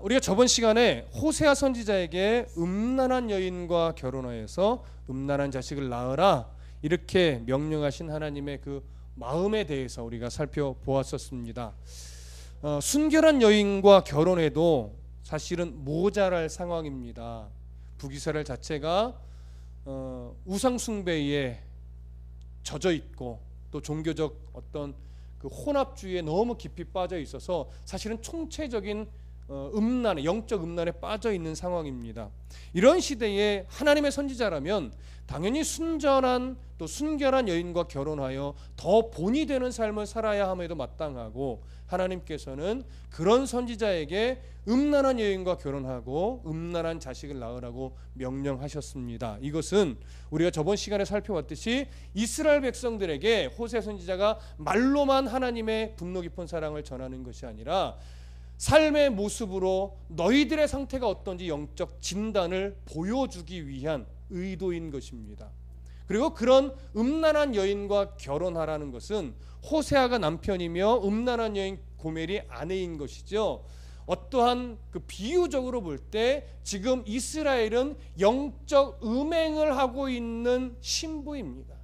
우리가 저번 시간에 호세아 선지자에게 음란한 여인과 결혼하여서 음란한 자식을 낳으라 이렇게 명령하신 하나님의 그 마음에 대해서 우리가 살펴보았었습니다. 순결한 여인과 결혼해도 사실은 모자랄 상황입니다. 북이스라엘 자체가 우상 숭배에 젖어 있고 또 종교적 어떤 그 혼합주의에 너무 깊이 빠져 있어서 사실은 총체적인 음란에, 영적 음란에 빠져 있는 상황입니다. 이런 시대에 하나님의 선지자라면 당연히 순전한 또 순결한 여인과 결혼하여 더 본이 되는 삶을 살아야 함에도 마땅하고, 하나님께서는 그런 선지자에게 음란한 여인과 결혼하고 음란한 자식을 낳으라고 명령하셨습니다. 이것은 우리가 저번 시간에 살펴봤듯이 이스라엘 백성들에게 호세아 선지자가 말로만 하나님의 분노 깊은 사랑을 전하는 것이 아니라 삶의 모습으로 너희들의 상태가 어떤지 영적 진단을 보여주기 위한 의도인 것입니다. 그리고 그런 음란한 여인과 결혼하라는 것은 호세아가 남편이며 음란한 여인 고멜이 아내인 것이죠. 어떠한 그 비유적으로 볼 때 지금 이스라엘은 영적 음행을 하고 있는 신부입니다.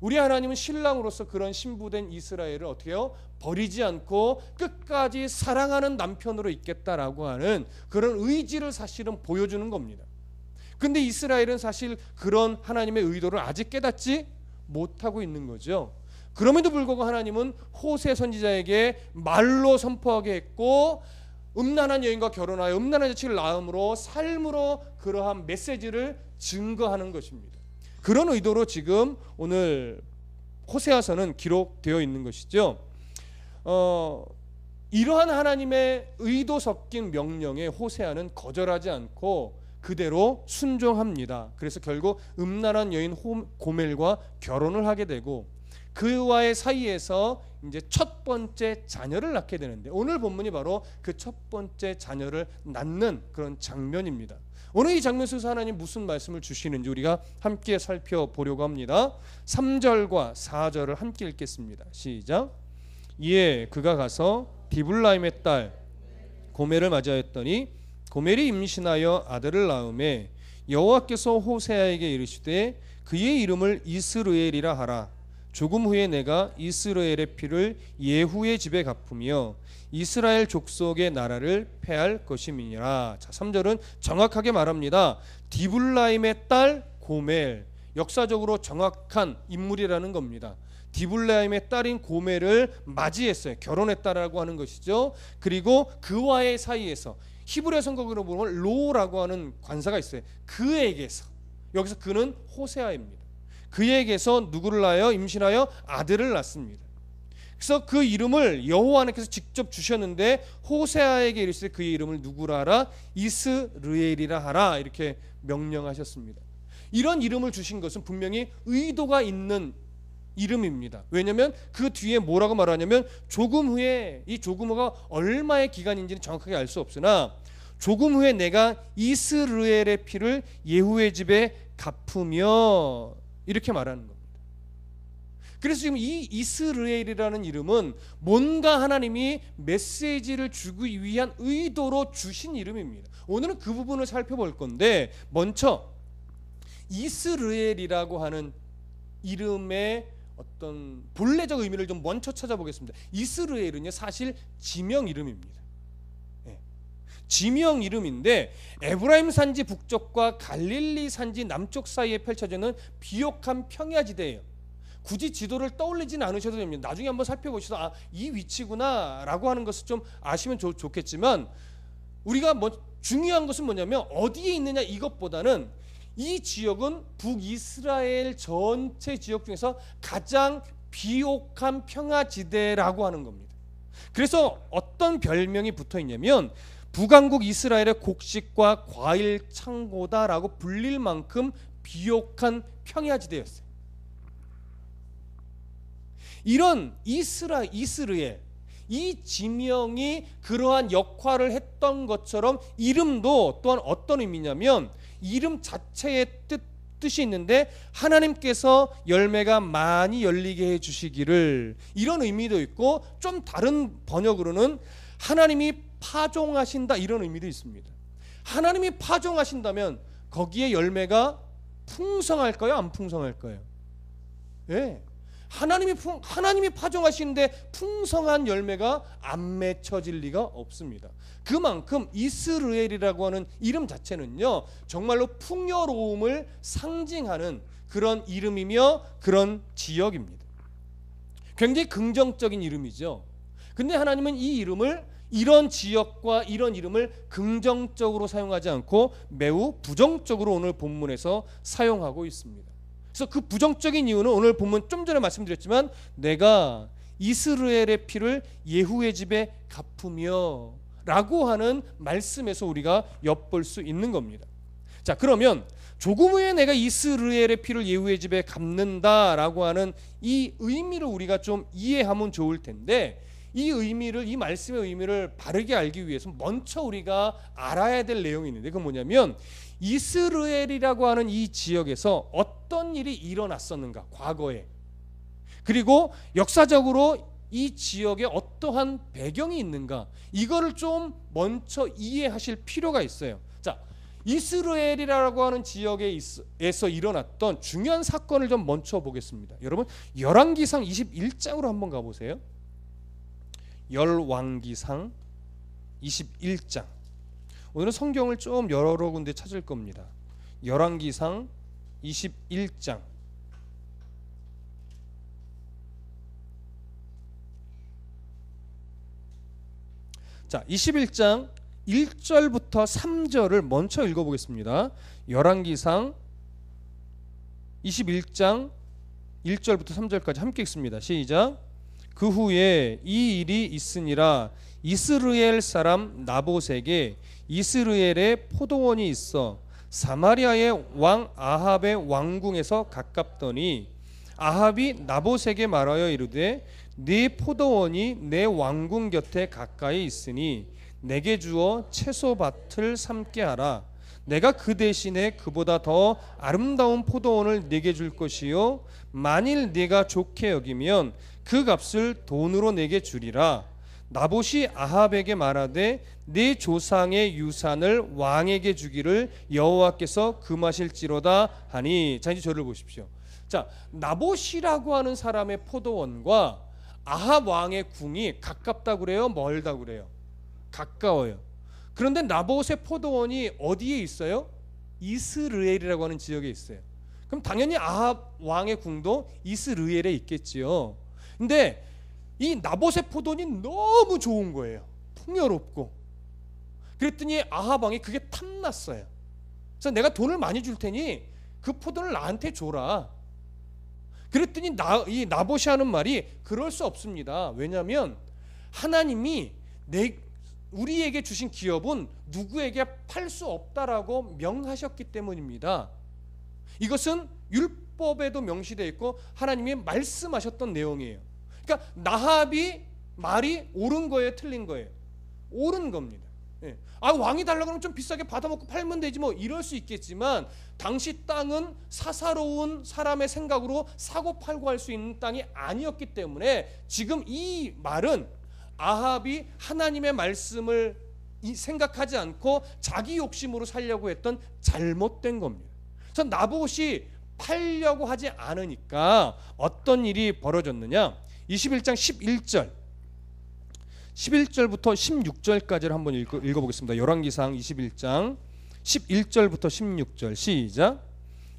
우리 하나님은 신랑으로서 그런 신부된 이스라엘을 어떻게 해요? 버리지 않고 끝까지 사랑하는 남편으로 있겠다라고 하는 그런 의지를 사실은 보여주는 겁니다. 근데 이스라엘은 사실 그런 하나님의 의도를 아직 깨닫지 못하고 있는 거죠. 그럼에도 불구하고 하나님은 호세 선지자에게 말로 선포하게 했고, 음란한 여인과 결혼하여 음란한 자식을 낳음으로 삶으로 그러한 메시지를 증거하는 것입니다. 그런 의도로 지금 오늘 호세아서는 기록되어 있는 것이죠. 이러한 하나님의 의도 섞인 명령에 호세아는 거절하지 않고 그대로 순종합니다. 그래서 결국 음란한 여인 고멜과 결혼을 하게 되고 그와의 사이에서 이제 첫 번째 자녀를 낳게 되는데, 오늘 본문이 바로 그 첫 번째 자녀를 낳는 그런 장면입니다. 오늘 이 장면 속에서 하나님 무슨 말씀을 주시는지 우리가 함께 살펴보려고 합니다. 3절과 4절을 함께 읽겠습니다. 시작. 이에 그가 가서 디블라임의 딸 고멜을 맞이하였더니 고멜이 임신하여 아들을 낳음에 여호와께서 호세아에게 이르시되 그의 이름을 이스르엘이라 하라. 조금 후에 내가 이스라엘의 피를 예후의 집에 갚으며 이스라엘 족속의 나라를 패할 것임이니라. 자, 3절은 정확하게 말합니다. 디블라임의 딸 고멜, 역사적으로 정확한 인물이라는 겁니다. 디블라임의 딸인 고멜을 맞이했어요. 결혼했다라고 하는 것이죠. 그리고 그와의 사이에서 히브리 성경으로 보면 로라고 하는 관사가 있어요. 그에게서, 여기서 그는 호세아입니다. 그에게서 누구를 낳아요? 임신하여 아들을 낳습니다. 그래서 그 이름을 여호와 하나님께서 직접 주셨는데 호세아에게 이르시되 그의 이름을 누구라 하라? 이스르엘이라 하라. 이렇게 명령하셨습니다. 이런 이름을 주신 것은 분명히 의도가 있는 이름입니다. 왜냐하면 그 뒤에 뭐라고 말하냐면 조금 후에, 이 조금 후가 얼마의 기간인지는 정확하게 알 수 없으나 조금 후에 내가 이스라엘의 피를 예후의 집에 갚으며 이렇게 말하는 겁니다. 그래서 지금 이 이스라엘이라는 이름은 뭔가 하나님이 메시지를 주기 위한 의도로 주신 이름입니다. 오늘은 그 부분을 살펴볼 건데, 먼저 이스라엘이라고 하는 이름의 어떤 본래적 의미를 좀 먼저 찾아보겠습니다. 이스라엘은요 사실 지명 이름입니다. 지명 이름인데 에브라임 산지 북쪽과 갈릴리 산지 남쪽 사이에 펼쳐지는 비옥한 평야지대예요. 굳이 지도를 떠올리진 않으셔도 됩니다. 나중에 한번 살펴보셔서 이 위치구나 라고 하는 것을 좀 아시면 좋겠지만, 우리가 중요한 것은 뭐냐면 어디에 있느냐 이것보다는 이 지역은 북이스라엘 전체 지역 중에서 가장 비옥한 평야지대라고 하는 겁니다. 그래서 어떤 별명이 붙어 있냐면 북왕국 이스라엘의 곡식과 과일 창고다라고 불릴 만큼 비옥한 평야지대였어요. 이런 이스라엘, 이 지명이 그러한 역할을 했던 것처럼 이름도 또한 어떤 의미냐면 이름 자체의 뜻이 있는데 하나님께서 열매가 많이 열리게 해주시기를, 이런 의미도 있고, 좀 다른 번역으로는 하나님이 파종하신다 이런 의미도 있습니다. 하나님이 파종하신다면 거기에 열매가 풍성할까요? 안 풍성할까요? 예. 하나님이 파종하시는데 풍성한 열매가 안 맺혀질 리가 없습니다. 그만큼 이스라엘이라고 하는 이름 자체는요, 정말로 풍요로움을 상징하는 그런 이름이며 그런 지역입니다. 굉장히 긍정적인 이름이죠. 근데 하나님은 이 이름을, 이런 지역과 이런 이름을 긍정적으로 사용하지 않고 매우 부정적으로 오늘 본문에서 사용하고 있습니다. 그래서 그 부정적인 이유는 오늘 본문 좀 전에 말씀드렸지만 내가 이스라엘의 피를 예후의 집에 갚으며 라고 하는 말씀에서 우리가 엿볼 수 있는 겁니다. 자, 그러면 조금 후에 내가 이스라엘의 피를 예후의 집에 갚는다라고 하는 이 의미를 우리가 좀 이해하면 좋을 텐데, 이 의미를, 이 말씀의 의미를 바르게 알기 위해서 먼저 우리가 알아야 될 내용이 있는데, 그건 뭐냐면 이스라엘이라고 하는 이 지역에서 어떤 일이 일어났었는가, 과거에. 그리고 역사적으로 이 지역에 어떠한 배경이 있는가, 이거를 좀 먼저 이해하실 필요가 있어요. 자, 이스라엘이라고 하는 지역에서 일어났던 중요한 사건을 좀 먼저 보겠습니다. 여러분, 열왕기상 21장으로 한번 가보세요. 열왕기상 21장. 오늘은 성경을 좀 여러 군데 찾을 겁니다. 열왕기상 21장. 자, 21장 1절부터 3절을 먼저 읽어보겠습니다. 열왕기상 21장 1절부터 3절까지 함께 읽습니다. 시작. 그 후에 이 일이 있으니라. 이스라엘 사람 나봇에게 이스라엘의 포도원이 있어 사마리아의 왕 아합의 왕궁에서 가깝더니 아합이 나봇에게 말하여 이르되 네 포도원이 내 왕궁 곁에 가까이 있으니 내게 주어 채소밭을 삼게 하라. 내가 그 대신에 그보다 더 아름다운 포도원을 내게 줄 것이요 만일 네가 좋게 여기면 그 값을 돈으로 내게 주리라. 나봇이 아합에게 말하되 네 조상의 유산을 왕에게 주기를 여호와께서 금하실지로다 하니. 자, 이제 저를 보십시오. 자, 나봇이라고 하는 사람의 포도원과 아합 왕의 궁이 가깝다고 그래요? 멀다고 그래요? 가까워요. 그런데 나봇의 포도원이 어디에 있어요? 이스라엘이라고 하는 지역에 있어요. 그럼 당연히 아합 왕의 궁도 이스라엘에 있겠지요. 근데 이 나봇의 포도원이 너무 좋은 거예요. 풍요롭고. 그랬더니 아합 왕이 그게 탐났어요. 그래서 내가 돈을 많이 줄 테니 그 포도를 나한테 줘라. 그랬더니 이 나봇이 하는 말이 그럴 수 없습니다. 왜냐하면 하나님이 우리에게 주신 기업은 누구에게 팔 수 없다라고 명하셨기 때문입니다. 이것은 율법에도 명시되어 있고 하나님이 말씀하셨던 내용이에요. 그러니까 나합이 말이 옳은 거예요, 틀린 거예요? 옳은 겁니다. 예. 아, 왕이 달라고 그러면 좀 비싸게 받아먹고 팔면 되지 뭐, 이럴 수 있겠지만 당시 땅은 사사로운 사람의 생각으로 사고 팔고 할 수 있는 땅이 아니었기 때문에 지금 이 말은 아합이 하나님의 말씀을 생각하지 않고 자기 욕심으로 살려고 했던 잘못된 겁니다. 그래서 나봇이 팔려고 하지 않으니까 어떤 일이 벌어졌느냐, 21장 11절부터 16절까지를 한번 읽어보겠습니다. 열왕기상 21장 11절부터 16절 시작.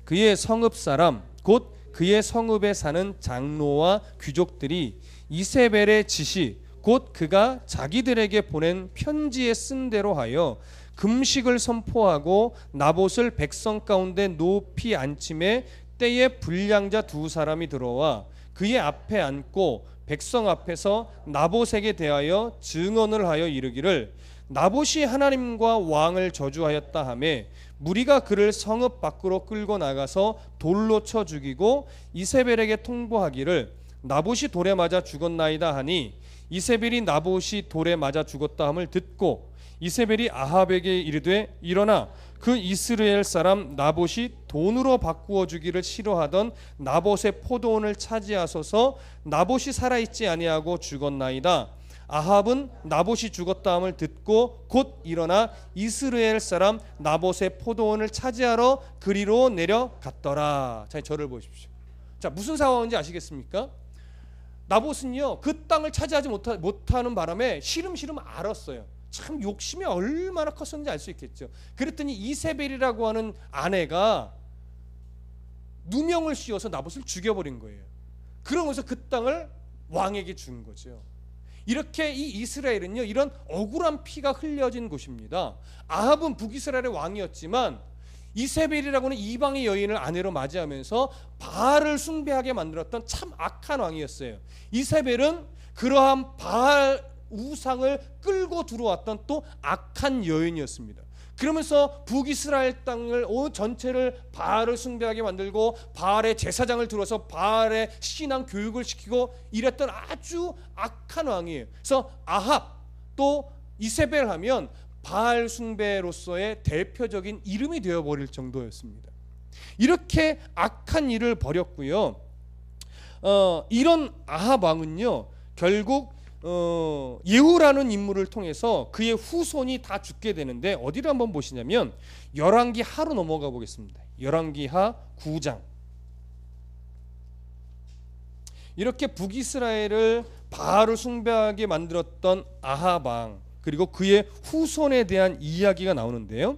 그의 성읍 사람 곧 그의 성읍에 사는 장로와 귀족들이 이세벨의 지시 곧 그가 자기들에게 보낸 편지에 쓴 대로 하여 금식을 선포하고 나봇을 백성 가운데 높이 앉힘에 때에 불량자 두 사람이 들어와 그의 앞에 앉고 백성 앞에서 나봇에게 대하여 증언을 하여 이르기를 나봇이 하나님과 왕을 저주하였다 하매 무리가 그를 성읍 밖으로 끌고 나가서 돌로 쳐 죽이고 이세벨에게 통보하기를 나봇이 돌에 맞아 죽었나이다 하니 이세벨이 나봇이 돌에 맞아 죽었다 함을 듣고 이세벨이 아합에게 이르되 일어나 그 이스라엘 사람 나봇이 돈으로 바꾸어 주기를 싫어하던 나봇의 포도원을 차지하소서 나봇이 살아있지 아니하고 죽었나이다. 아합은 나봇이 죽었다함을 듣고 곧 일어나 이스라엘 사람 나봇의 포도원을 차지하러 그리로 내려갔더라. 자, 저를 보십시오. 자, 무슨 상황인지 아시겠습니까? 나봇은요, 그 땅을 차지하지 못하는 바람에 시름시름 앓았어요. 참 욕심이 얼마나 컸었는지 알 수 있겠죠. 그랬더니 이세벨이라고 하는 아내가 누명을 씌워서 나봇을 죽여버린 거예요. 그러면서 그 땅을 왕에게 준 거죠. 이렇게 이 이스라엘은요, 이런 억울한 피가 흘려진 곳입니다. 아합은 북이스라엘의 왕이었지만 이세벨이라고는 이방의 여인을 아내로 맞이하면서 바알을 숭배하게 만들었던 참 악한 왕이었어요. 이세벨은 그러한 바알 우상을 끌고 들어왔던 또 악한 여인이었습니다. 그러면서 북이스라엘 땅을 전체를 바알을 숭배하게 만들고 바알의 제사장을 들어서 바알의 신앙 교육을 시키고 이랬던 아주 악한 왕이에요. 그래서 아합 또 이세벨 하면 바알 숭배로서의 대표적인 이름이 되어버릴 정도였습니다. 이렇게 악한 일을 벌였고요. 이런 아합 왕은요, 결국 예후라는 인물을 통해서 그의 후손이 다 죽게 되는데, 어디를 한번 보시냐면 열왕기하로 넘어가 보겠습니다. 열왕기하 9장. 이렇게 북이스라엘을 바알을 숭배하게 만들었던 아합 왕, 그리고 그의 후손에 대한 이야기가 나오는데요.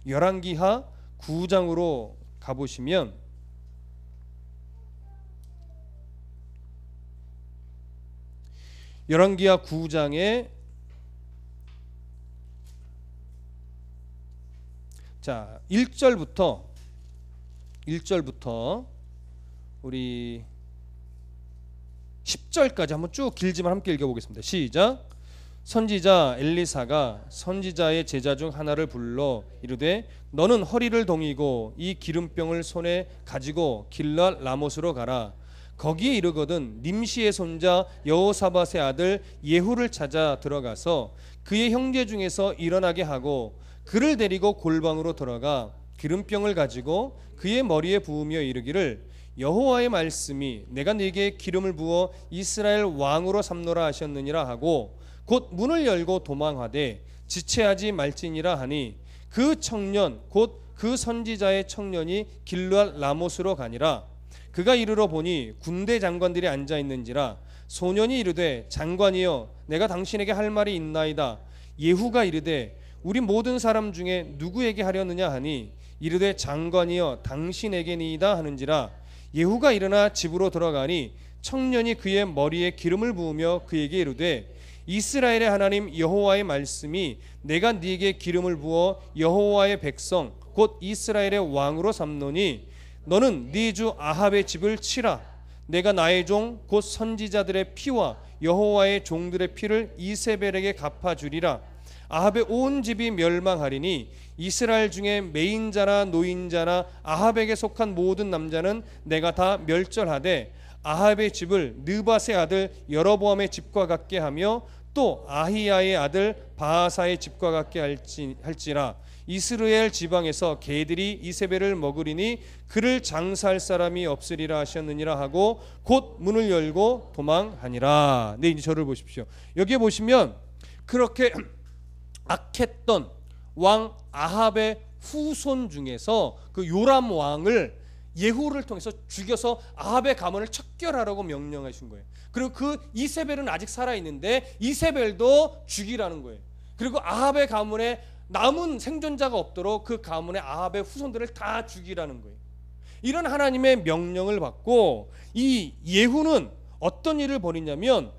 열왕기하 9장으로 가보시면 열왕기하 9장에 자 1절부터 우리 10절까지 한번 쭉 길지만 함께 읽어보겠습니다. 시작. 선지자 엘리사가 선지자의 제자 중 하나를 불러 이르되 너는 허리를 동이고 이 기름병을 손에 가지고 길랏 라못으로 가라. 거기에 이르거든 님시의 손자 여호사밧의 아들 예후를 찾아 들어가서 그의 형제 중에서 일어나게 하고 그를 데리고 골방으로 들어가 기름병을 가지고 그의 머리에 부으며 이르기를 여호와의 말씀이 내가 네게 기름을 부어 이스라엘 왕으로 삼노라 하셨느니라 하고 곧 문을 열고 도망하되 지체하지 말지니라 하니 그 청년 곧 그 선지자의 청년이 길랏 라못으로 가니라. 그가 이르러 보니 군대 장관들이 앉아 있는지라. 소년이 이르되 장관이여 내가 당신에게 할 말이 있나이다. 예후가 이르되 우리 모든 사람 중에 누구에게 하려느냐 하니 이르되 장관이여 당신에게니이다 하는지라. 예후가 일어나 집으로 들어가니 청년이 그의 머리에 기름을 부으며 그에게 이르되 이스라엘의 하나님 여호와의 말씀이 내가 네게 기름을 부어 여호와의 백성 곧 이스라엘의 왕으로 삼노니 너는 네 주 아합의 집을 치라. 내가 나의 종 곧 선지자들의 피와 여호와의 종들의 피를 이세벨에게 갚아주리라. 아합의 온 집이 멸망하리니 이스라엘 중에 매인자나 노인자나 아합에게 속한 모든 남자는 내가 다 멸절하되 아합의 집을 느밧의 아들 여로보암의 집과 같게 하며 또 아히야의 아들 바하사의 집과 같게 할지라. 이스라엘 지방에서 개들이 이세벨을 먹으리니 그를 장사할 사람이 없으리라 하셨느니라 하고 곧 문을 열고 도망하니라. 네, 이제 저를 보십시오. 여기에 보시면 그렇게 악했던 왕 아합의 후손 중에서 그 요람 왕을 예후를 통해서 죽여서 아합의 가문을 척결하라고 명령하신 거예요. 그리고 그 이세벨은 아직 살아있는데 이세벨도 죽이라는 거예요. 그리고 아합의 가문에 남은 생존자가 없도록 그 가문의 아합의 후손들을 다 죽이라는 거예요. 이런 하나님의 명령을 받고 이 예후는 어떤 일을 벌이냐면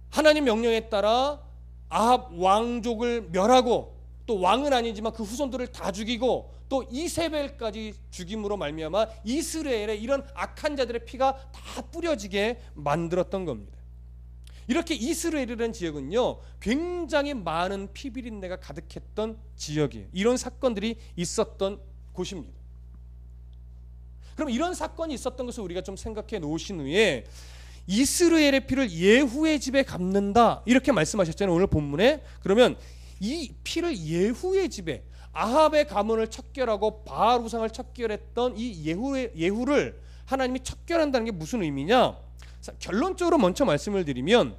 하나님 명령에 따라 아합 왕족을 멸하고 또 왕은 아니지만 그 후손들을 다 죽이고 또 이세벨까지 죽임으로 말미암아 이스라엘의 이런 악한 자들의 피가 다 뿌려지게 만들었던 겁니다. 이렇게 이스라엘이라는 지역은요 굉장히 많은 피비린내가 가득했던 지역이에요. 이런 사건들이 있었던 곳입니다. 그럼 이런 사건이 있었던 것을 우리가 좀 생각해 놓으신 후에 이스라엘의 피를 예후의 집에 갚는다 이렇게 말씀하셨잖아요, 오늘 본문에. 그러면 이 피를 예후의 집에, 아합의 가문을 척결하고 바알 우상을 척결했던 이 예후를 하나님이 척결한다는 게 무슨 의미냐? 결론적으로 먼저 말씀을 드리면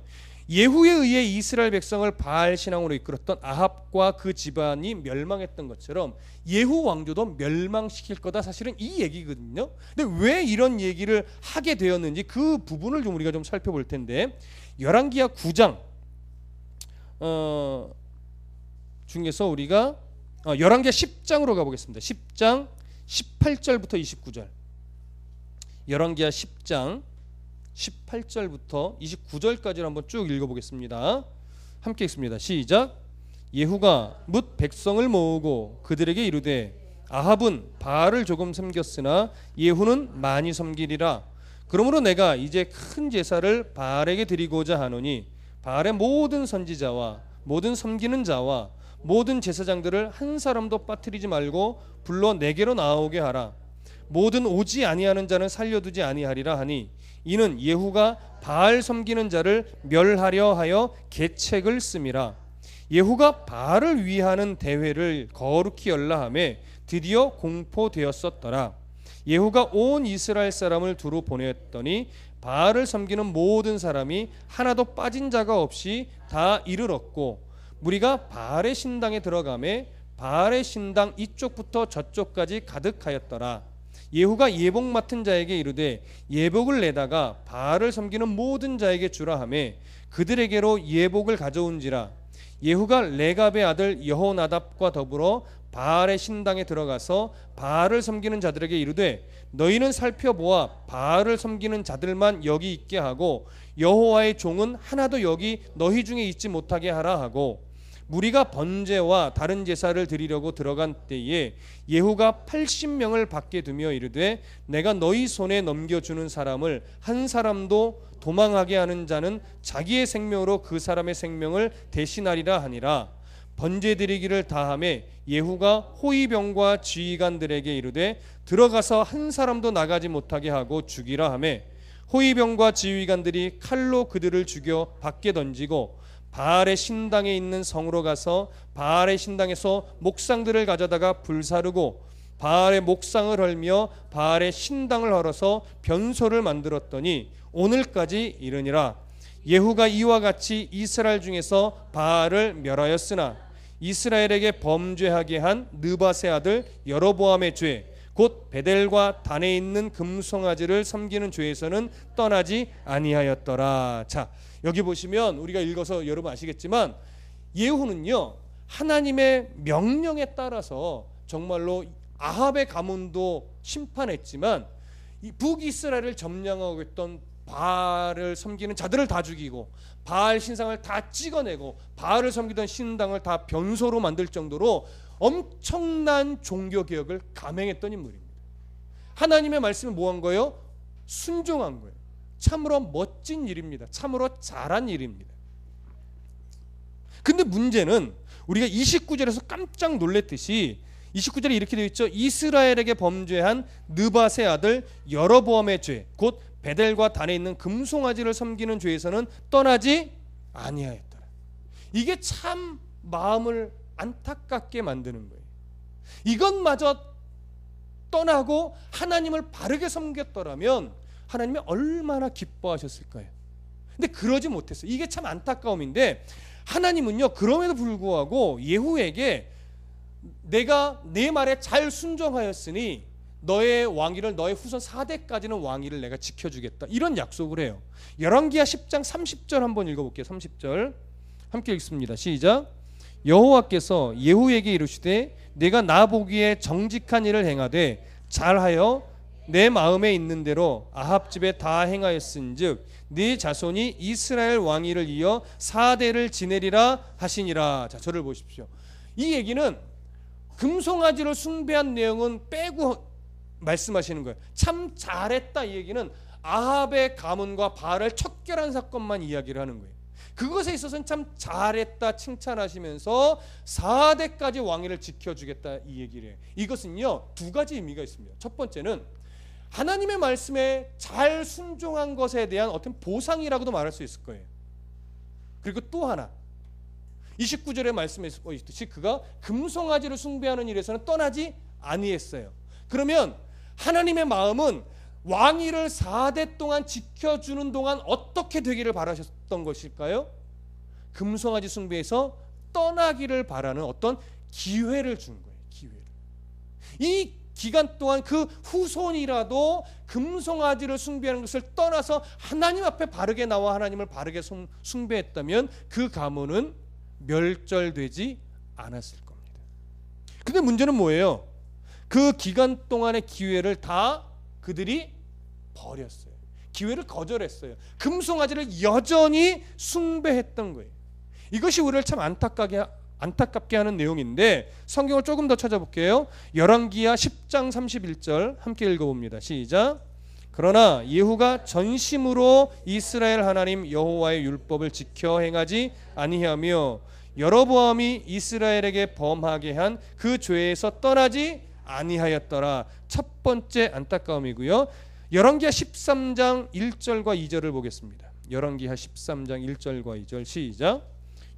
예후에 의해 이스라엘 백성을 바알 신앙으로 이끌었던 아합과 그 집안이 멸망했던 것처럼 예후 왕조도 멸망시킬 거다. 사실은 이 얘기거든요. 근데 왜 이런 얘기를 하게 되었는지 그 부분을 좀 우리가 좀 살펴볼 텐데, 열왕기하 9장 중에서 우리가 열왕기하 10장으로 가보겠습니다. 10장 18절부터 29절. 열왕기하 10장 18절부터 29절까지를 한번 쭉 읽어보겠습니다. 함께 읽습니다. 시작. 예후가 뭇 백성을 모으고 그들에게 이르되 아합은 바알을 조금 섬겼으나 예후는 많이 섬기리라. 그러므로 내가 이제 큰 제사를 바알에게 드리고자 하노니 바알의 모든 선지자와 모든 섬기는 자와 모든 제사장들을 한 사람도 빠뜨리지 말고 불러 내게로 나오게 하라. 모든 오지 아니하는 자는 살려두지 아니하리라 하니 이는 예후가 바알 섬기는 자를 멸하려 하여 계책을 씀이라. 예후가 바알을 위하는 대회를 거룩히 열라 하매 드디어 공포되었었더라. 예후가 온 이스라엘 사람을 두루 보냈더니 바알을 섬기는 모든 사람이 하나도 빠진 자가 없이 다 이르렀고 무리가 바알의 신당에 들어가매 바알의 신당 이쪽부터 저쪽까지 가득하였더라. 예후가 예복 맡은 자에게 이르되 예복을 내다가 바알을 섬기는 모든 자에게 주라 하매 그들에게로 예복을 가져온지라. 예후가 레갑의 아들 여호나답과 더불어 바알의 신당에 들어가서 바알을 섬기는 자들에게 이르되 너희는 살펴보아 바알을 섬기는 자들만 여기 있게 하고 여호와의 종은 하나도 여기 너희 중에 있지 못하게 하라 하고, 무리가 번제와 다른 제사를 드리려고 들어간 때에 예후가 80명을 밖에 두며 이르되 내가 너희 손에 넘겨주는 사람을 한 사람도 도망하게 하는 자는 자기의 생명으로 그 사람의 생명을 대신하리라 하니라. 번제 드리기를 다하매 예후가 호위병과 지휘관들에게 이르되 들어가서 한 사람도 나가지 못하게 하고 죽이라 하매 호위병과 지휘관들이 칼로 그들을 죽여 밖에 던지고 바알의 신당에 있는 성으로 가서 바알의 신당에서 목상들을 가져다가 불사르고 바알의 목상을 헐며 바알의 신당을 헐어서 변소를 만들었더니 오늘까지 이르니라. 예후가 이와 같이 이스라엘 중에서 바알을 멸하였으나 이스라엘에게 범죄하게 한 느밧의 아들 여로보암의 죄 곧 베델과 단에 있는 금송아지를 섬기는 죄에서는 떠나지 아니하였더라. 자, 여기 보시면 우리가 읽어서 여러분 아시겠지만 예후는요 하나님의 명령에 따라서 정말로 아합의 가문도 심판했지만 이 북이스라엘을 점령하고 있던 바알을 섬기는 자들을 다 죽이고 바알 신상을 다 찍어내고 바알을 섬기던 신당을 다 변소로 만들 정도로 엄청난 종교개혁을 감행했던 인물입니다. 하나님의 말씀을 뭐한 거예요? 순종한 거예요. 참으로 멋진 일입니다. 참으로 잘한 일입니다. 근데 문제는 우리가 29절에서 깜짝 놀랬듯이 29절에 이렇게 되어 있죠. 이스라엘에게 범죄한 느밧의 아들 여로보암의 죄 곧 베델과 단에 있는 금송아지를 섬기는 죄에서는 떠나지 아니하였더라. 이게 참 마음을 안타깝게 만드는 거예요. 이것마저 떠나고 하나님을 바르게 섬겼더라면 하나님이 얼마나 기뻐하셨을까요? 근데 그러지 못했어요. 이게 참 안타까움인데 하나님은요 그럼에도 불구하고 예후에게 내가 내 말에 잘 순종하였으니 너의 왕위를 너의 후손 4대까지는 왕위를 내가 지켜주겠다 이런 약속을 해요. 열왕기하 10장 30절 한번 읽어볼게요. 30절 함께 읽습니다. 시작. 여호와께서 예후에게 이르시되 내가 나 보기에 정직한 일을 행하되 잘하여 내 마음에 있는 대로 아합 집에 다 행하였은즉 네 자손이 이스라엘 왕위를 이어 4대를 지내리라 하시니라. 자, 저를 보십시오. 이 얘기는 금송아지를 숭배한 내용은 빼고 말씀하시는 거예요. 참 잘했다 이 얘기는 아합의 가문과 바알을 척결한 사건만 이야기를 하는 거예요. 그것에 있어서는 참 잘했다 칭찬하시면서 4대까지 왕위를 지켜주겠다 이 얘기를 해요. 이것은요 두 가지 의미가 있습니다. 첫 번째는 하나님의 말씀에 잘 순종한 것에 대한 어떤 보상이라고도 말할 수 있을 거예요. 그리고 또 하나 29절에 말씀해 있듯이 그가 금송아지를 숭배하는 일에서는 떠나지 아니했어요. 그러면 하나님의 마음은 왕위를 4대 동안 지켜주는 동안 어떻게 되기를 바라셨던 것일까요? 금송아지 숭배에서 떠나기를 바라는 어떤 기회를 준 거예요. 기회를. 이 기간 동안 그 후손이라도 금송아지를 숭배하는 것을 떠나서 하나님 앞에 바르게 나와 하나님을 바르게 숭배했다면 그 가문은 멸절되지 않았을 겁니다. 근데 문제는 뭐예요? 그 기간 동안의 기회를 다 그들이 버렸어요. 기회를 거절했어요. 금송아지를 여전히 숭배했던 거예요. 이것이 우리를 참 안타깝게 하는 내용인데 성경을 조금 더 찾아볼게요. 열왕기하 10장 31절 함께 읽어봅니다. 시작. 그러나 예후가 전심으로 이스라엘 하나님 여호와의 율법을 지켜 행하지 아니하며 여로보암이 이스라엘에게 범하게 한 그 죄에서 떠나지 아니하였더라. 첫 번째 안타까움이고요. 열왕기하 13장 1절과 2절을 보겠습니다. 열왕기하 13장 1절과 2절 시작.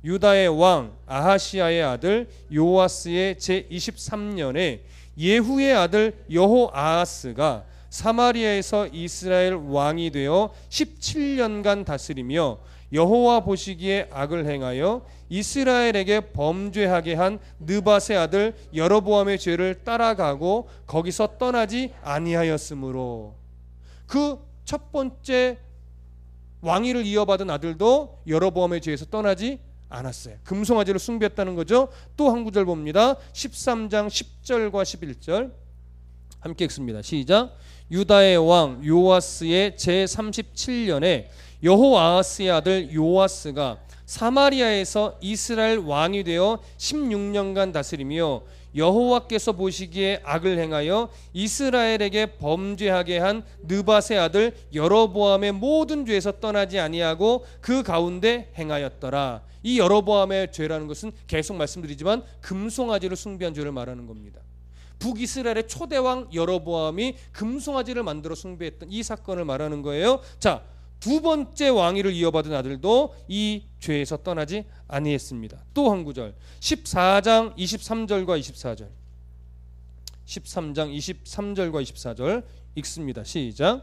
유다의 왕 아하시야의 아들 요아스의 제23년에 예후의 아들 여호아하스가 사마리아에서 이스라엘 왕이 되어 17년간 다스리며 여호와 보시기에 악을 행하여 이스라엘에게 범죄하게 한 느밧의 아들 여로보암의 죄를 따라가고 거기서 떠나지 아니하였으므로. 그 첫 번째 왕위를 이어받은 아들도 여로보암의 죄에서 떠나지 않았어요. 금송아지를 숭배했다는 거죠. 또 한 구절 봅니다. 13장 10절과 11절 함께 읽습니다. 시작. 유다의 왕 요아스의 제37년에 여호아하스의 아들 요아스가 사마리아에서 이스라엘 왕이 되어 16년간 다스리며 여호와께서 보시기에 악을 행하여 이스라엘에게 범죄하게 한 느밧의 아들 여로보암의 모든 죄에서 떠나지 아니하고 그 가운데 행하였더라. 이 여로보암의 죄라는 것은 계속 말씀드리지만 금송아지를 숭배한 죄를 말하는 겁니다. 북이스라엘의 초대왕 여로보암이 금송아지를 만들어 숭배했던 이 사건을 말하는 거예요. 자, 두 번째 왕위를 이어받은 아들도 이 죄에서 떠나지 아니했습니다. 또 한 구절 14장 23절과 24절 13장 23절과 24절 읽습니다. 시작.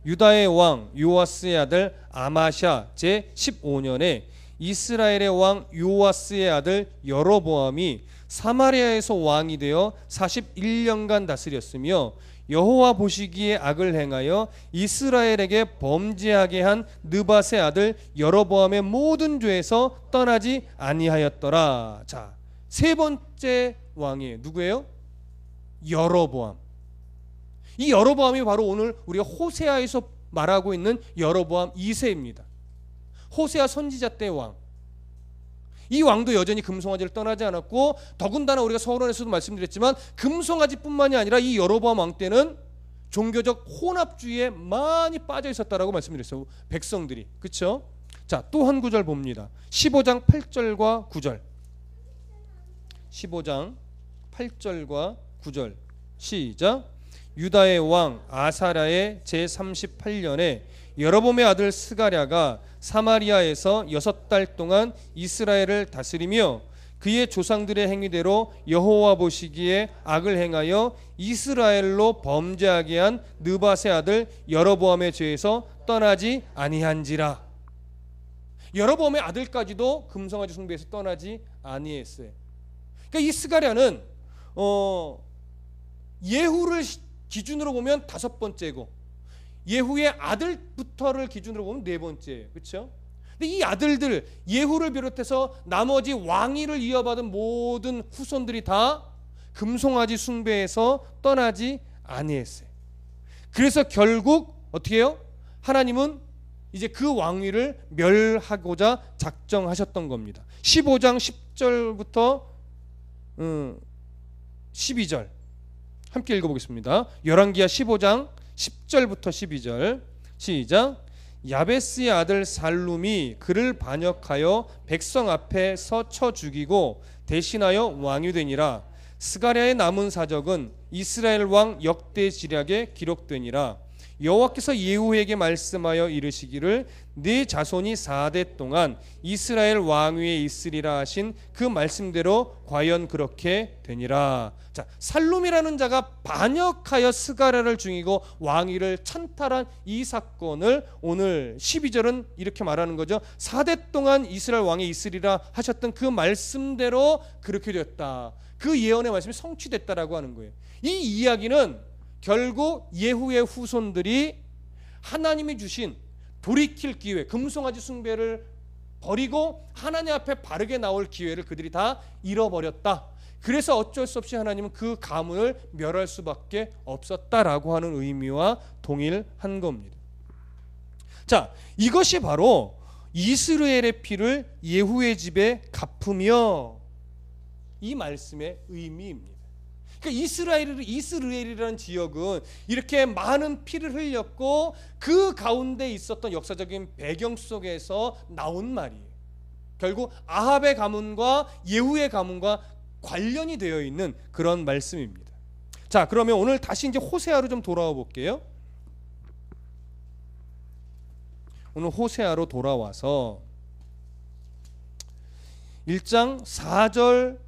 유다의 왕 요아스의 아들 아마샤 제15년에 이스라엘의 왕 요아스의 아들 여로보암이 사마리아에서 왕이 되어 41년간 다스렸으며 여호와 보시기에 악을 행하여 이스라엘에게 범죄하게 한 느밧의 아들 여로보암의 모든 죄에서 떠나지 아니하였더라. 자, 세 번째 왕이 누구예요? 여로보암. 이 여로보암이 바로 오늘 우리가 호세아에서 말하고 있는 여로보암 2세입니다. 호세아 선지자 때 왕. 이 왕도 여전히 금송아지를 떠나지 않았고, 더군다나 우리가 서론에서도 말씀드렸지만 금송아지뿐만이 아니라 이 여로보암 왕 때는 종교적 혼합주의에 많이 빠져 있었다라고 말씀드렸어요. 백성들이. 그렇죠? 자, 또 한 구절 봅니다. 15장 8절과 9절. 15장 8절과 9절. 시작. 유다의 왕 아사랴의 제38년에 여로보암의 아들 스가랴가 사마리아에서 6달 동안 이스라엘을 다스리며 그의 조상들의 행위대로 여호와 보시기에 악을 행하여 이스라엘로 범죄하게 한 느밧의 아들 여로보암의 죄에서 떠나지 아니한지라. 여로보암의 아들까지도 금송아지 숭배에서 떠나지 아니했어요. 그러니까 이 스가랴는 예후를 기준으로 보면 5번째고 예후의 아들부터를 기준으로 보면 4번째예요. 그렇죠? 근데 이 아들들 예후를 비롯해서 나머지 왕위를 이어받은 모든 후손들이 다 금송아지 숭배에서 떠나지 아니했어요. 그래서 결국 어떻게 해요? 하나님은 이제 그 왕위를 멸하고자 작정하셨던 겁니다. 15장 10절부터 12절 함께 읽어보겠습니다. 열왕기하 15장 10절부터 12절 시작. 야베스의 아들 살룸이 그를 반역하여 백성 앞에서 쳐 죽이고 대신하여 왕이 되니라. 스가랴의 남은 사적은 이스라엘 왕 역대지략에 기록되니라. 여호와께서 예후에게 말씀하여 이르시기를 네 자손이 4대 동안 이스라엘 왕위에 있으리라 하신 그 말씀대로 과연 그렇게 되니라. 자, 살룸이라는 자가 반역하여 스가랴를 죽이고 왕위를 찬탈한 이 사건을 오늘 12절은 이렇게 말하는 거죠. 4대 동안 이스라엘 왕이 있으리라 하셨던 그 말씀대로 그렇게 되었다. 그 예언의 말씀이 성취됐다라고 하는 거예요. 이 이야기는 결국 예후의 후손들이 하나님이 주신 돌이킬 기회, 금송아지 숭배를 버리고 하나님 앞에 바르게 나올 기회를 그들이 다 잃어버렸다. 그래서 어쩔 수 없이 하나님은 그 가문을 멸할 수밖에 없었다라고 하는 의미와 동일한 겁니다. 자, 이것이 바로 이스라엘의 피를 예후의 집에 갚으며 이 말씀의 의미입니다. 그러니까 이스라엘이라는 지역은 이렇게 많은 피를 흘렸고 그 가운데 있었던 역사적인 배경 속에서 나온 말이에요. 결국 아합의 가문과 예후의 가문과 관련이 되어 있는 그런 말씀입니다. 자, 그러면 오늘 다시 이제 호세아로 좀 돌아와 볼게요. 오늘 호세아로 돌아와서 1장 4절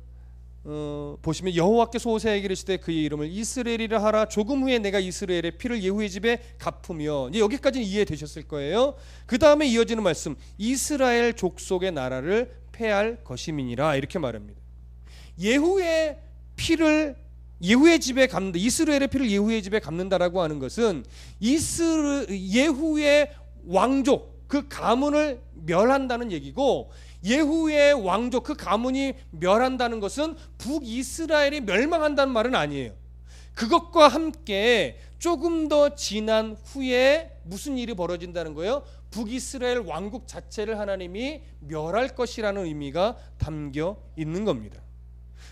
보시면 여호와께서 호세아에게 이르시되 그의 이름을 이스라엘이라 하라. 조금 후에 내가 이스라엘의 피를 예후의 집에 갚으며, 이제 여기까지는 이해되셨을 거예요. 그 다음에 이어지는 말씀, 이스라엘 족속의 나라를 패할 것임이니라, 이렇게 말합니다. 예후의 피를 예후의 집에 갚는다, 이스라엘의 피를 예후의 집에 갚는다라고 하는 것은 예후의 왕족, 그 가문을 멸한다는 얘기고, 예후의 왕족, 그 가문이 멸한다는 것은 북이스라엘이 멸망한다는 말은 아니에요. 그것과 함께 조금 더 지난 후에 무슨 일이 벌어진다는 거예요? 북이스라엘 왕국 자체를 하나님이 멸할 것이라는 의미가 담겨 있는 겁니다.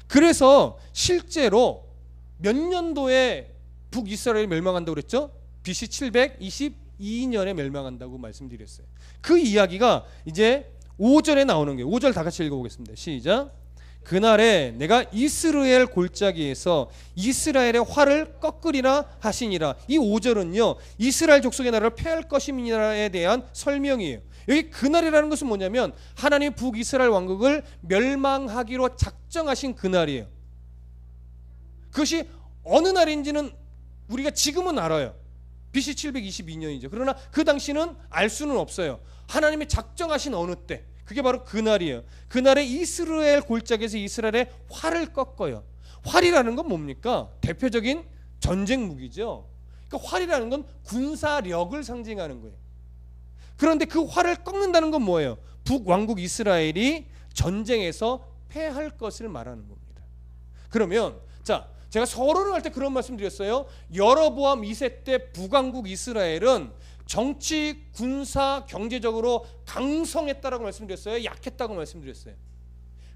그래서 실제로 몇 년도에 북이스라엘이 멸망한다고 그랬죠? BC 722년에 멸망한다고 말씀드렸어요. 그 이야기가 이제 5절에 나오는 거예요. 5절 다 같이 읽어보겠습니다. 시작. 그날에 내가 이스라엘 골짜기에서 이스라엘의 활을 꺾으리라 하시니라. 이 5절은요, 이스라엘 족속의 나라를 패할 것임이라에 대한 설명이에요. 여기 그날이라는 것은 뭐냐면 하나님이 북이스라엘 왕국을 멸망하기로 작정하신 그날이에요. 그것이 어느 날인지는 우리가 지금은 알아요. BC 722년이죠. 그러나 그 당시는 알 수는 없어요. 하나님이 작정하신 어느 때, 그게 바로 그날이에요. 그날에 이스라엘 골짜기에서 이스라엘의 활을 꺾어요. 활이라는 건 뭡니까? 대표적인 전쟁 무기죠. 그러니까 활이라는 건 군사력을 상징하는 거예요. 그런데 그 활을 꺾는다는 건 뭐예요? 북왕국 이스라엘이 전쟁에서 패할 것을 말하는 겁니다. 그러면 자, 제가 서론을 할 때 그런 말씀 드렸어요. 여로보암 2세 때 북왕국 이스라엘은 정치, 군사, 경제적으로 강성했다라고 말씀드렸어요? 약했다고 말씀드렸어요?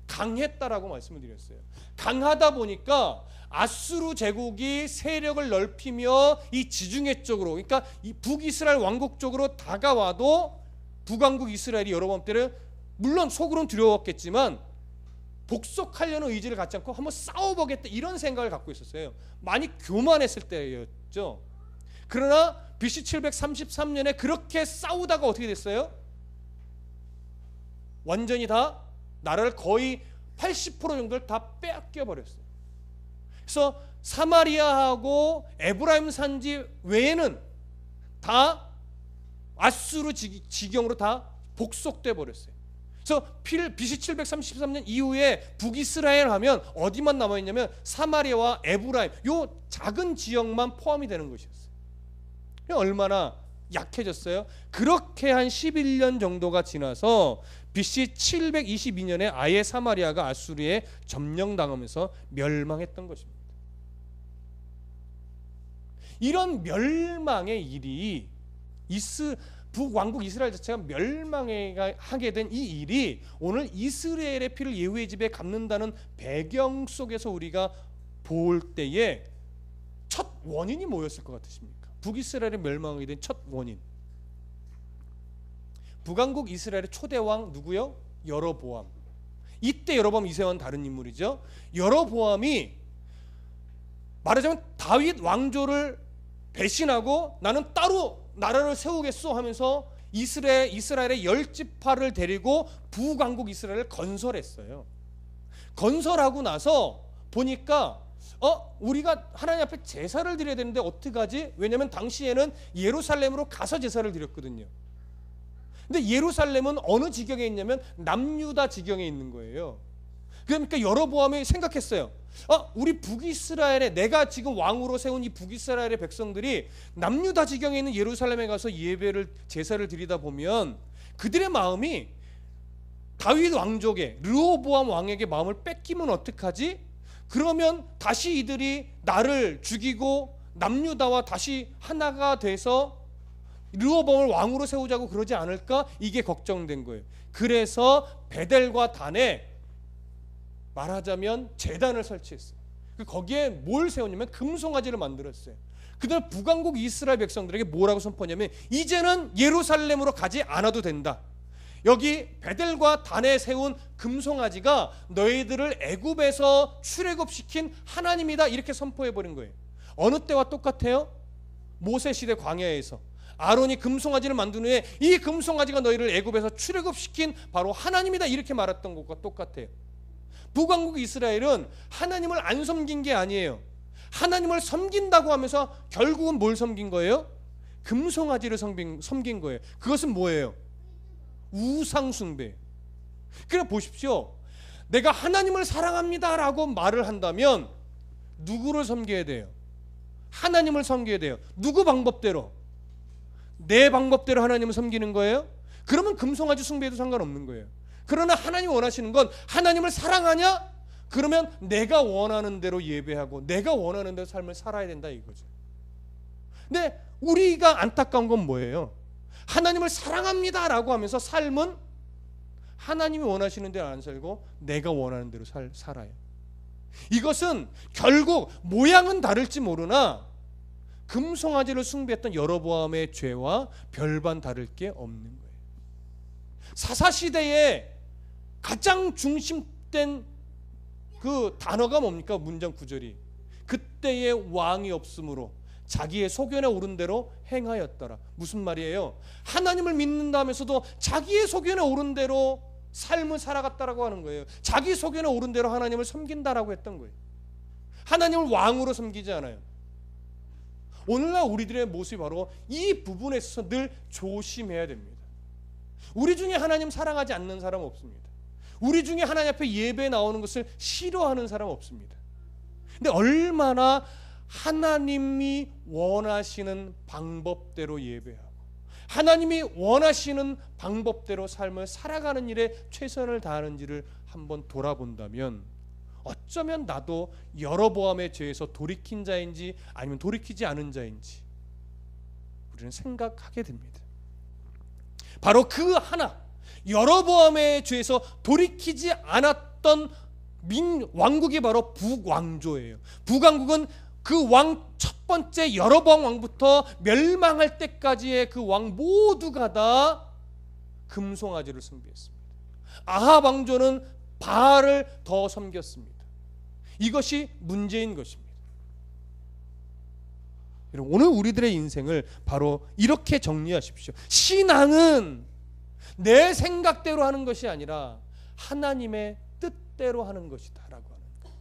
강했다라고 말씀을 드렸어요. 강하다 보니까 아수르 제국이 세력을 넓히며 이 지중해 쪽으로, 그러니까 이 북이스라엘 왕국 쪽으로 다가와도 북왕국 이스라엘이 여로보암 때를 물론 속으로는 두려웠겠지만 복속하려는 의지를 갖지 않고 한번 싸워보겠다, 이런 생각을 갖고 있었어요. 많이 교만했을 때였죠. 그러나 BC 733년에 그렇게 싸우다가 어떻게 됐어요? 완전히 다 나라를 거의 80% 정도를 다 빼앗겨 버렸어요. 그래서 사마리아하고 에브라임 산지 외에는 다 아수르 지경으로 다 복속돼 버렸어요. 그래서 BC 733년 이후에 북이스라엘 하면 어디만 남아있냐면 사마리아와 에브라임, 요 작은 지역만 포함이 되는 것이었어요. 얼마나 약해졌어요? 그렇게 한 11년 정도가 지나서 BC 722년에 아예 사마리아가 아수르에 점령당하면서 멸망했던 것입니다. 이런 멸망의 일이 북왕국 이스라엘 자체가 멸망하게 된 이 일이 오늘 이스라엘의 피를 예후의 집에 갚는다는 배경 속에서 우리가 볼 때에 첫 원인이 뭐였을 것 같으십니까? 북이스라엘이 멸망하게 된 첫 원인, 북왕국 이스라엘의 초대왕 누구요? 여로보암. 이때 여로보암 2세와는 다른 인물이죠. 여로보암이 말하자면 다윗 왕조를 배신하고 나는 따로 나라를 세우겠소 하면서 이스라엘의 10지파를 데리고 북왕국 이스라엘을 건설했어요. 건설하고 나서 보니까 우리가 하나님 앞에 제사를 드려야 되는데 어떡하지? 왜냐하면 당시에는 예루살렘으로 가서 제사를 드렸거든요. 근데 예루살렘은 어느 지경에 있냐면 남유다 지경에 있는 거예요. 그러니까 여로보암이 생각했어요. 우리 북이스라엘에, 내가 지금 왕으로 세운 이 북이스라엘의 백성들이 남유다 지경에 있는 예루살렘에 가서 제사를 드리다 보면 그들의 마음이 다윗 왕족의, 르호보암 왕에게 마음을 뺏기면 어떡하지? 그러면 다시 이들이 나를 죽이고 남유다와 다시 하나가 돼서 르호보암을 왕으로 세우자고 그러지 않을까? 이게 걱정된 거예요. 그래서 베델과 단에 말하자면 제단을 설치했어요. 거기에 뭘 세웠냐면 금송아지를 만들었어요. 그다음 북왕국 이스라엘 백성들에게 뭐라고 선포하냐면 이제는 예루살렘으로 가지 않아도 된다. 여기 베델과 단에 세운 금송아지가 너희들을 애굽에서 출애굽시킨 하나님이다, 이렇게 선포해버린 거예요. 어느 때와 똑같아요? 모세 시대 광야에서 아론이 금송아지를 만든 후에 이 금송아지가 너희를 애굽에서 출애굽시킨 바로 하나님이다, 이렇게 말했던 것과 똑같아요. 북왕국 이스라엘은 하나님을 안 섬긴 게 아니에요. 하나님을 섬긴다고 하면서 결국은 뭘 섬긴 거예요? 금송아지를 섬긴 거예요. 그것은 뭐예요? 우상 숭배. 그래 보십시오. 내가 하나님을 사랑합니다라고 말을 한다면 누구를 섬겨야 돼요? 하나님을 섬겨야 돼요. 누구 방법대로? 내 방법대로 하나님을 섬기는 거예요? 그러면 금송아지 숭배에도 상관없는 거예요. 그러나 하나님이 원하시는 건, 하나님을 사랑하냐? 그러면 내가 원하는 대로 예배하고 내가 원하는 대로 삶을 살아야 된다, 이거죠. 근데 우리가 안타까운 건 뭐예요? 하나님을 사랑합니다라고 하면서 삶은 하나님이 원하시는 대로 안 살고 내가 원하는 대로 살아요. 이것은 결국 모양은 다를지 모르나 금송아지를 숭배했던 여로보암의 죄와 별반 다를 게 없는 거예요. 사사시대에 가장 중심된 그 단어가 뭡니까? 문장 구절이 그때의 왕이 없으므로 자기의 소견에 오른 대로 행하였더라. 무슨 말이에요? 하나님을 믿는다면서도 자기의 소견에 오른 대로 삶을 살아갔다라고 하는 거예요. 자기 소견에 오른 대로 하나님을 섬긴다라고 했던 거예요. 하나님을 왕으로 섬기지 않아요. 오늘날 우리들의 모습이 바로 이 부분에 있어서 늘 조심해야 됩니다. 우리 중에 하나님 사랑하지 않는 사람 없습니다. 우리 중에 하나님 앞에 예배 나오는 것을 싫어하는 사람 없습니다. 근데 얼마나 하나님이 원하시는 방법대로 예배하고 하나님이 원하시는 방법대로 삶을 살아가는 일에 최선을 다하는지를 한번 돌아본다면 어쩌면 나도 여로보암의 죄에서 돌이킨 자인지 아니면 돌이키지 않은 자인지 우리는 생각하게 됩니다. 바로 그 하나, 여로보암의 죄에서 돌이키지 않았던 왕국이 바로 북왕조예요. 북왕국은 그 왕 첫 번째 여로보암 왕부터 멸망할 때까지의 그 왕 모두가 다 금송아지를 숭배했습니다. 아합 왕조는 바알을 더 섬겼습니다. 이것이 문제인 것입니다. 여러분, 오늘 우리들의 인생을 바로 이렇게 정리하십시오. 신앙은 내 생각대로 하는 것이 아니라 하나님의 뜻대로 하는 것이다 라고 하는 거예요.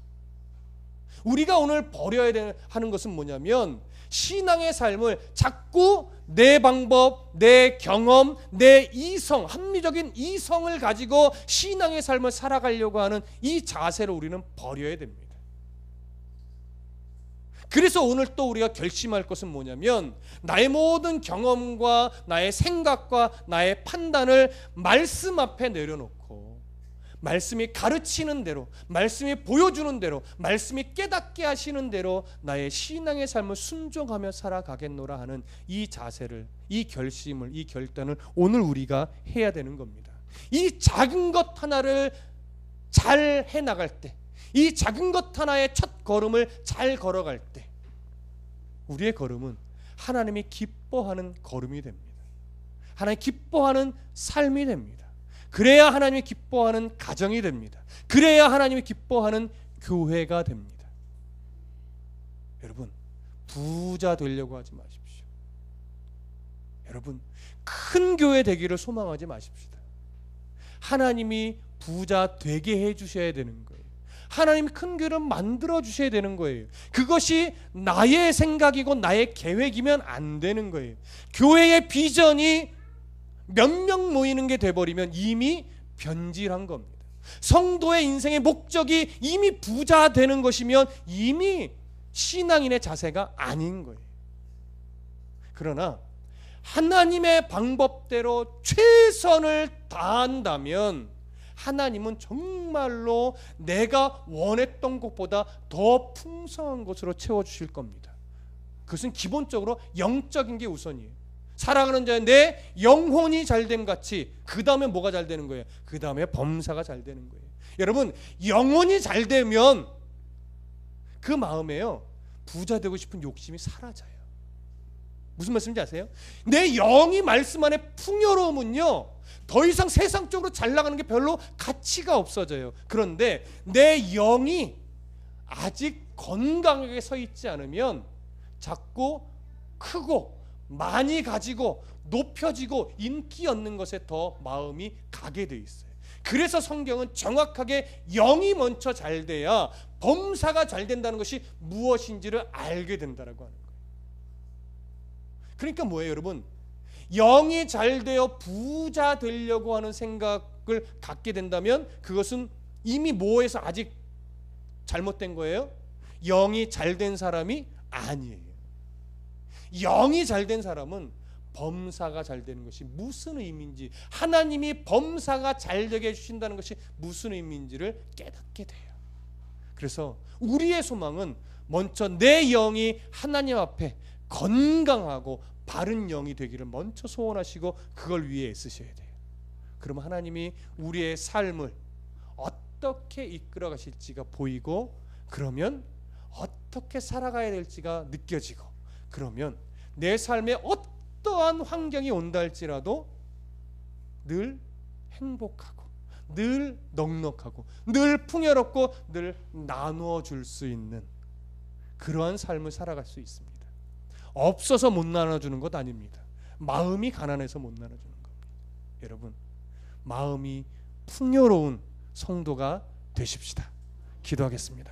우리가 오늘 버려야 하는 것은 뭐냐면 신앙의 삶을 자꾸 내 방법, 내 경험, 내 이성, 합리적인 이성을 가지고 신앙의 삶을 살아가려고 하는 이 자세를 우리는 버려야 됩니다. 그래서 오늘 또 우리가 결심할 것은 뭐냐면 나의 모든 경험과 나의 생각과 나의 판단을 말씀 앞에 내려놓고 말씀이 가르치는 대로, 말씀이 보여주는 대로, 말씀이 깨닫게 하시는 대로 나의 신앙의 삶을 순종하며 살아가겠노라 하는 이 자세를, 이 결심을, 이 결단을 오늘 우리가 해야 되는 겁니다. 이 작은 것 하나를 잘 해나갈 때, 이 작은 것 하나의 첫 걸음을 잘 걸어갈 때 우리의 걸음은 하나님이 기뻐하는 걸음이 됩니다. 하나님 기뻐하는 삶이 됩니다. 그래야 하나님이 기뻐하는 가정이 됩니다. 그래야 하나님이 기뻐하는 교회가 됩니다. 여러분, 부자 되려고 하지 마십시오. 여러분, 큰 교회 되기를 소망하지 마십시다. 하나님이 부자 되게 해주셔야 되는 거예요. 하나님이 큰 교회를 만들어 주셔야 되는 거예요. 그것이 나의 생각이고 나의 계획이면 안 되는 거예요. 교회의 비전이 몇 명 모이는 게 돼버리면 이미 변질한 겁니다. 성도의 인생의 목적이 이미 부자 되는 것이면 이미 신앙인의 자세가 아닌 거예요. 그러나 하나님의 방법대로 최선을 다한다면 하나님은 정말로 내가 원했던 것보다 더 풍성한 것으로 채워주실 겁니다. 그것은 기본적으로 영적인 게 우선이에요. 사랑하는 자의 내 영혼이 잘됨 같이 그 다음에 뭐가 잘 되는 거예요? 그 다음에 범사가 잘 되는 거예요. 여러분, 영혼이 잘 되면 그 마음에요, 부자 되고 싶은 욕심이 사라져요. 무슨 말씀인지 아세요? 내 영이 말씀 안에 풍요로우면요, 더 이상 세상적으로 잘 나가는 게 별로 가치가 없어져요. 그런데 내 영이 아직 건강하게 서 있지 않으면 자꾸 크고 많이 가지고 높여지고 인기 얻는 것에 더 마음이 가게 돼 있어요. 그래서 성경은 정확하게 영이 먼저 잘 돼야 범사가 잘 된다는 것이 무엇인지를 알게 된다라고 하는 거예요. 그러니까 뭐예요, 여러분? 영이 잘 되어 부자 되려고 하는 생각을 갖게 된다면 그것은 이미 뭐에서 아직 잘못된 거예요? 영이 잘 된 사람이 아니에요. 영이 잘 된 사람은 범사가 잘 되는 것이 무슨 의미인지, 하나님이 범사가 잘 되게 해주신다는 것이 무슨 의미인지를 깨닫게 돼요. 그래서 우리의 소망은 먼저 내 영이 하나님 앞에 건강하고 바른 영이 되기를 먼저 소원하시고 그걸 위해 애쓰셔야 돼요. 그러면 하나님이 우리의 삶을 어떻게 이끌어 가실지가 보이고, 그러면 어떻게 살아가야 될지가 느껴지고, 그러면 내 삶에 어떠한 환경이 온다 할지라도 늘 행복하고 늘 넉넉하고 늘 풍요롭고 늘 나누어 줄 수 있는 그러한 삶을 살아갈 수 있습니다. 없어서 못 나눠주는 것 아닙니다. 마음이 가난해서 못 나눠주는 겁니다. 여러분, 마음이 풍요로운 성도가 되십시다. 기도하겠습니다.